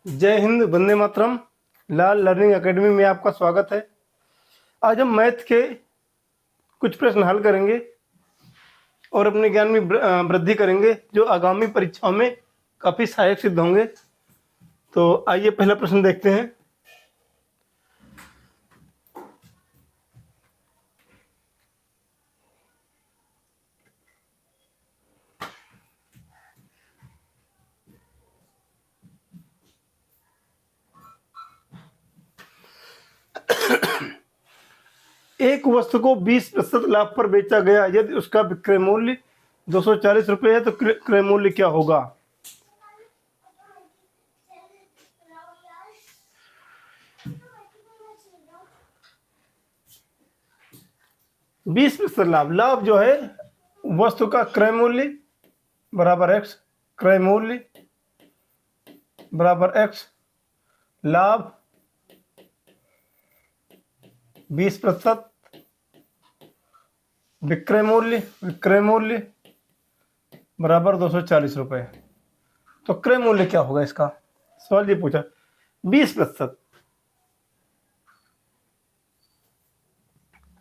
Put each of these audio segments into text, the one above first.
जय हिंद, वंदे मातरम। लाल learning academy में आपका स्वागत है। आज हम मैथ के कुछ प्रश्न हल करेंगे और अपने ज्ञान में वृद्धि करेंगे, जो आगामी परीक्षाओं में काफ़ी सहायक सिद्ध होंगे। तो आइए पहला प्रश्न देखते हैं। एक वस्तु को 20% लाभ पर बेचा गया, यदि उसका विक्रय मूल्य 240 रुपये है तो क्रय मूल्य क्या होगा? बीस प्रतिशत लाभ, लाभ जो है वस्तु का क्रय मूल्य बराबर एक्स, क्रय मूल्य बराबर एक्स, लाभ 20%, विक्रय मूल्य बराबर 240 रुपये। तो क्रय मूल्य क्या होगा इसका? सवाल ये पूछा 20%।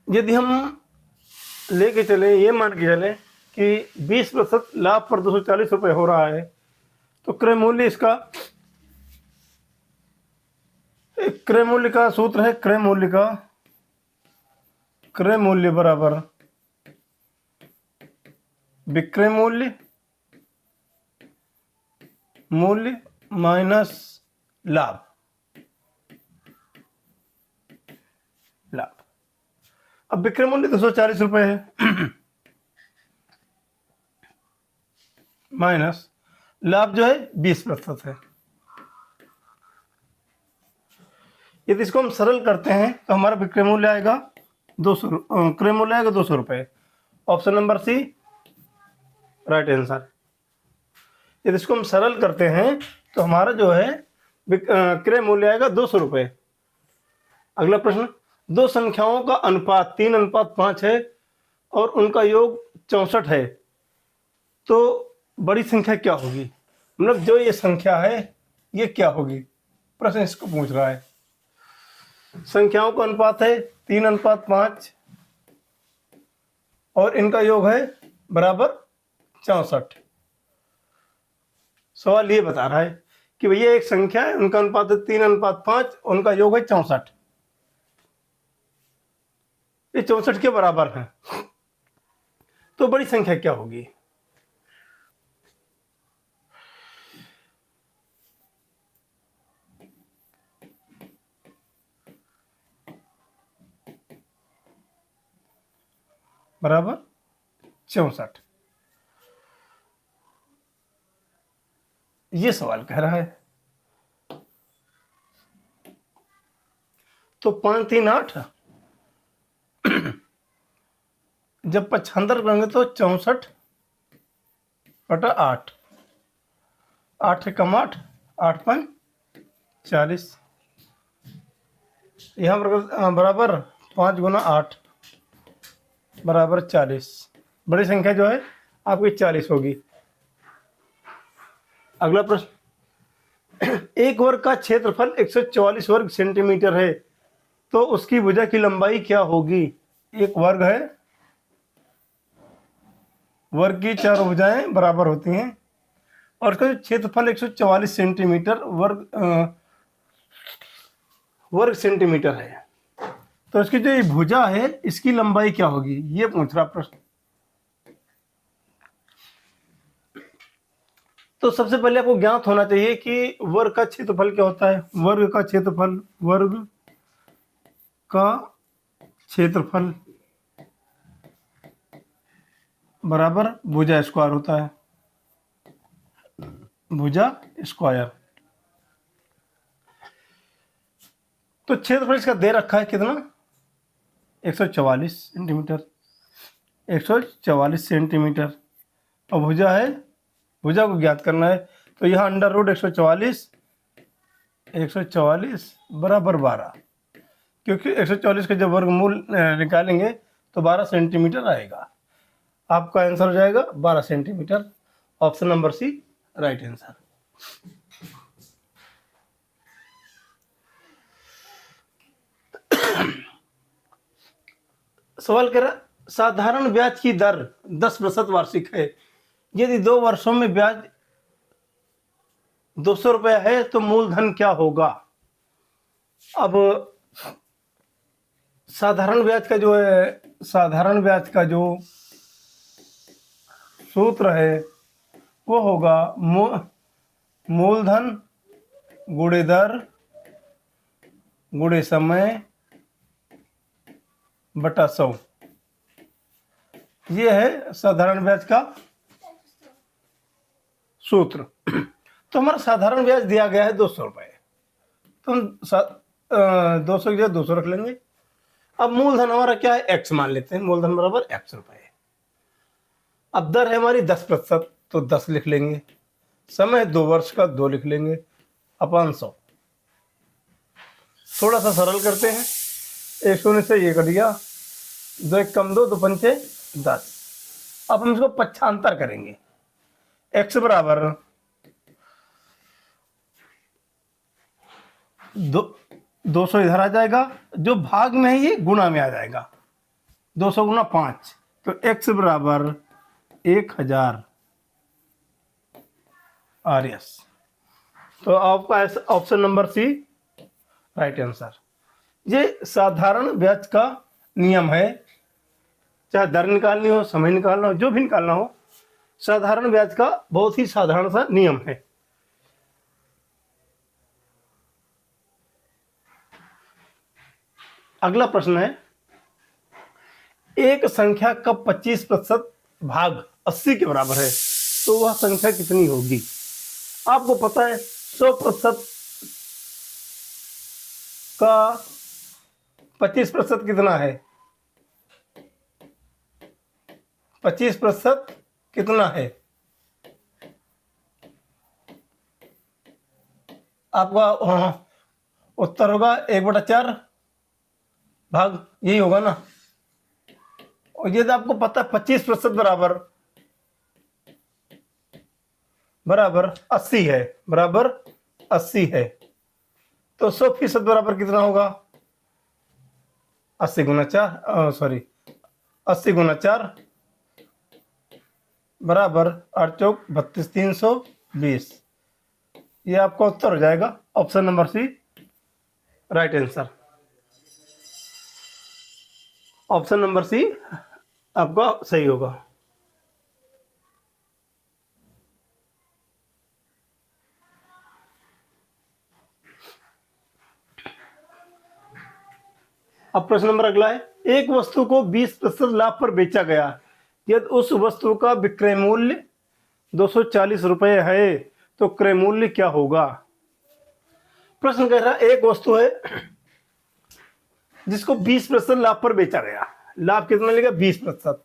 यदि हम लेके चले, ये मान के चले कि 20% लाभ पर 240 रुपये हो रहा है, तो क्रय मूल्य इसका, क्रय मूल्य का सूत्र है, क्रय मूल्य बराबर विक्रय मूल्य माइनस लाभ। अब विक्रय मूल्य 240 रुपये है माइनस लाभ जो है 20% है। यदि इसको हम सरल करते हैं तो हमारा विक्रय मूल्य आएगा 200, क्रय मूल्य आएगा 200 रुपये। Option number C right answer. यदि इसको हम सरल करते हैं तो हमारा जो है क्रय मूल्य आएगा 200 रुपये। अगला प्रश्न, दो संख्याओं का अनुपात 3:5 है और उनका योग 64 है, तो बड़ी संख्या क्या होगी? मतलब जो ये संख्या है ये क्या होगी, प्रश्न इसको पूछ रहा है। संख्याओं का अनुपात है 3:5 और इनका योग है बराबर 64। सवाल ये बता रहा है कि भैया एक संख्या है, उनका अनुपात है 3:5, उनका योग है 64, ये 64 के बराबर है, तो बड़ी संख्या क्या होगी? बराबर 64, ये सवाल कह रहा है। तो 5 3 8, जब 75 करेंगे तो 64/8, 8 कम 8, 8 5 40, यहाँ बराबर 5 गुना 8 बराबर 40। बड़ी संख्या जो है आपकी 40 होगी। अगला प्रश्न, एक वर्ग का क्षेत्रफल 144 वर्ग सेंटीमीटर है, तो उसकी भुजा की लंबाई क्या होगी? एक वर्ग है, वर्ग की चार भुजाएं बराबर होती हैं और उसका क्षेत्रफल 144 सेंटीमीटर वर्ग सेंटीमीटर है, तो इसकी जो ये भुजा है इसकी लंबाई क्या होगी, ये पूछ रहा प्रश्न। तो सबसे पहले आपको ज्ञात होना चाहिए कि वर्ग का क्षेत्रफल क्या होता है। वर्ग का क्षेत्रफल बराबर भुजा स्क्वायर होता है, भुजा स्क्वायर। तो क्षेत्रफल इसका दे रखा है कितना, 144 सेंटीमीटर, 144 सेंटीमीटर, और भुजा है, भुजा को ज्ञात करना है, तो यहाँ अंडर रूट 144 बराबर 12, क्योंकि 144 का जब वर्गमूल निकालेंगे तो 12 सेंटीमीटर आएगा। आपका आंसर हो जाएगा 12 centimetre. Option number C right answer. सवाल कह रहा साधारण ब्याज की दर 10% वार्षिक है, यदि 2 वर्षों में ब्याज 200 रुपया है तो मूलधन क्या होगा। अब साधारण ब्याज का जो है, साधारण ब्याज का जो सूत्र है वो होगा मूलधन गुणे दर गुणे समय बटा 100। ये है साधारण ब्याज का सूत्र। तो हमारा साधारण ब्याज दिया गया है 200 रुपये, तो हम 200 की जगह 200 रख लेंगे। अब मूलधन हमारा क्या है, x मान लेते हैं, मूलधन बराबर x रुपये। अब दर है हमारी 10%, तो 10 लिख लेंगे। समय 2 वर्ष का 2 लिख लेंगे अपन 100। थोड़ा सा सरल करते हैं, 1 शून्य से ये कट गया, 2 1 कम 2, 2 पंचे 10। अब हम इसको पक्षांतर करेंगे, x बराबर 200 इधर आ जाएगा, जो भाग में है ये गुणा में आ जाएगा, 200 गुणा 5, तो x बराबर 1000 RS। तो आपका option number C right answer. ये साधारण ब्याज का नियम है, चाहे दर निकालनी हो, समय निकालना हो, जो भी निकालना हो, साधारण ब्याज का बहुत ही साधारण सा नियम है। अगला प्रश्न है, एक संख्या का 25% भाग 80 के बराबर है तो वह संख्या कितनी होगी। आपको पता है 100% का 25% कितना है, 25% कितना है, आपका उत्तर होगा 1/4 भाग, यही होगा ना। और ये तो आपको पता है 25% बराबर 80 है, बराबर 80 है, तो 100% बराबर कितना होगा, 80 गुना 4 बराबर 8 चौक 32 320। ये आपका उत्तर हो जाएगा option number C right answer. Option number C आपका सही होगा। अब प्रश्न नंबर अगला है, एक वस्तु को 20% लाभ पर बेचा गया, यदि उस वस्तु का विक्रय मूल्य 240 रुपये है तो क्रय मूल्य क्या होगा। प्रश्न कह रहा है एक वस्तु है जिसको 20% लाभ पर बेचा गया, लाभ कितना लेगा 20%,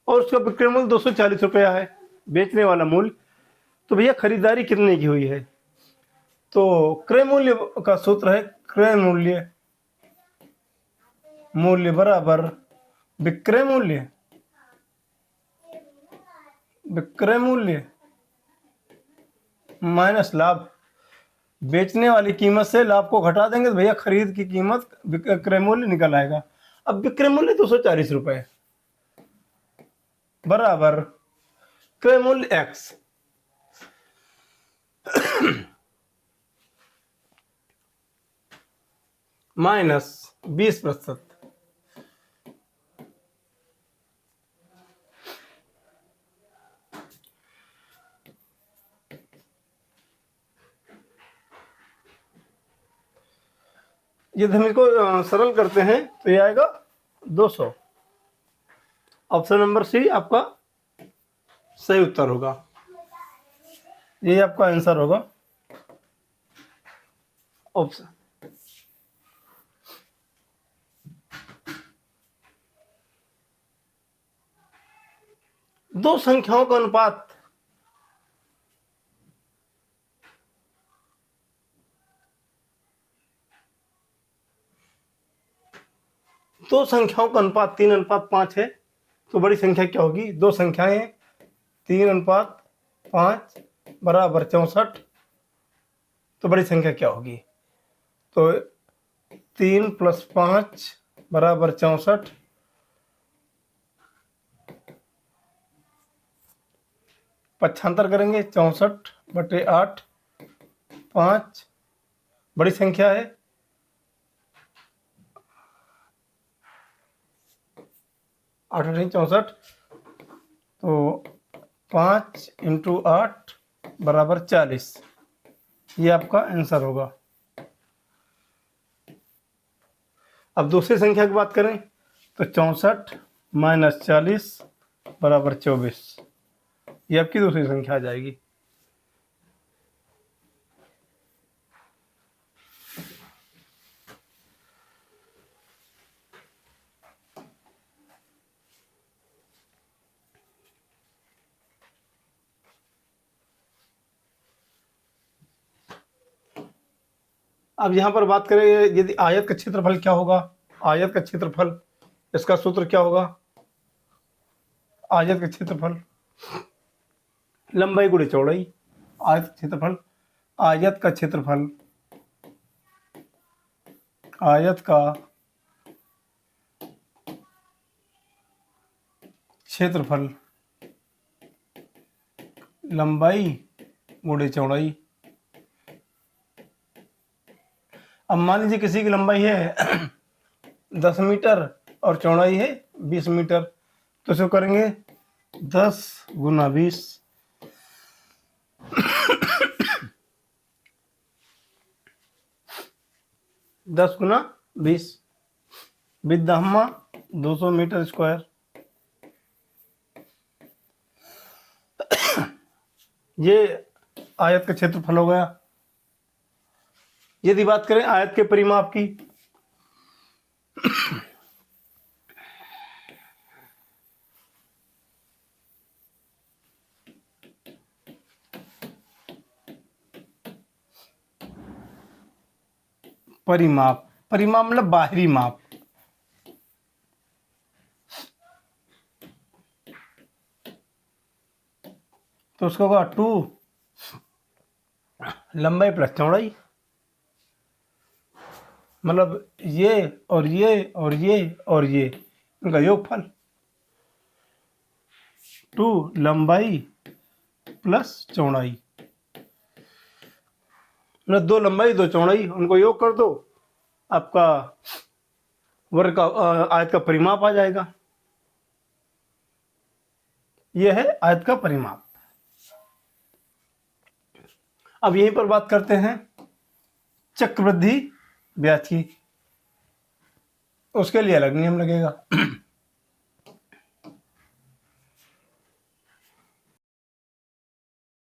और उसका विक्रय मूल्य 240 रुपया है, बेचने वाला मूल्य। तो भैया खरीदारी कितने की हुई है, तो क्रय मूल्य का सूत्र है क्रय मूल्य बराबर विक्रय मूल्य माइनस लाभ। बेचने वाली कीमत से लाभ को घटा देंगे तो भैया खरीद की कीमत विक्रय मूल्य निकल आएगा। अब विक्रय मूल्य 240 रुपए बराबर क्रय मूल्य x माइनस 20%। यदि हम इसको सरल करते हैं तो ये आएगा 200। ऑप्शन नंबर सी आपका सही उत्तर होगा, ये आपका आंसर होगा ऑप्शन। दो संख्याओं का अनुपात दो संख्याओं का अनुपात 3:5 है तो बड़ी संख्या क्या होगी। दो संख्याएं हैं 3:5 बराबर 64, तो बड़ी संख्या क्या होगी। तो 3 + 5 बराबर 64, 75 करेंगे, 64/8, 5 बड़ी संख्या है, 8×8 64, तो 5 × 8 बराबर 40, ये आपका आंसर होगा। अब दूसरी संख्या की बात करें तो 64 - 40 बराबर 24, ये आपकी दूसरी संख्या आ जाएगी। अब यहाँ पर बात करें यदि आयत का क्षेत्रफल क्या होगा, आयत का क्षेत्रफल, इसका सूत्र क्या होगा, आयत का क्षेत्रफल लंबाई गुणे चौड़ाई, आयत का क्षेत्रफल, आयत का क्षेत्रफल, आयत का क्षेत्रफल लंबाई गुणे चौड़ाई। अब मान लीजिए किसी की लंबाई है 10 मीटर और चौड़ाई है 20 मीटर, तो इसको करेंगे 10 × 20 10 × 20 with the Humma 200 metre square. ये आयत का क्षेत्रफल हो गया। यदि बात करें आयत के परिमाप की, परिमाप, परिमाप मतलब बाहरी माप, तो उसका होगा 2 लंबाई प्लस चौड़ाई, मतलब ये और ये और ये और ये इनका योगफल, 2 लंबाई प्लस चौड़ाई, मतलब 2 लंबाई 2 चौड़ाई, उनको योग कर दो, आपका वर्ग का आयत का परिमाप आ जाएगा। यह है आयत का परिमाप। अब यहीं पर बात करते हैं चक्रवृद्धि ब्याज की, उसके लिए अलग नियम लगेगा।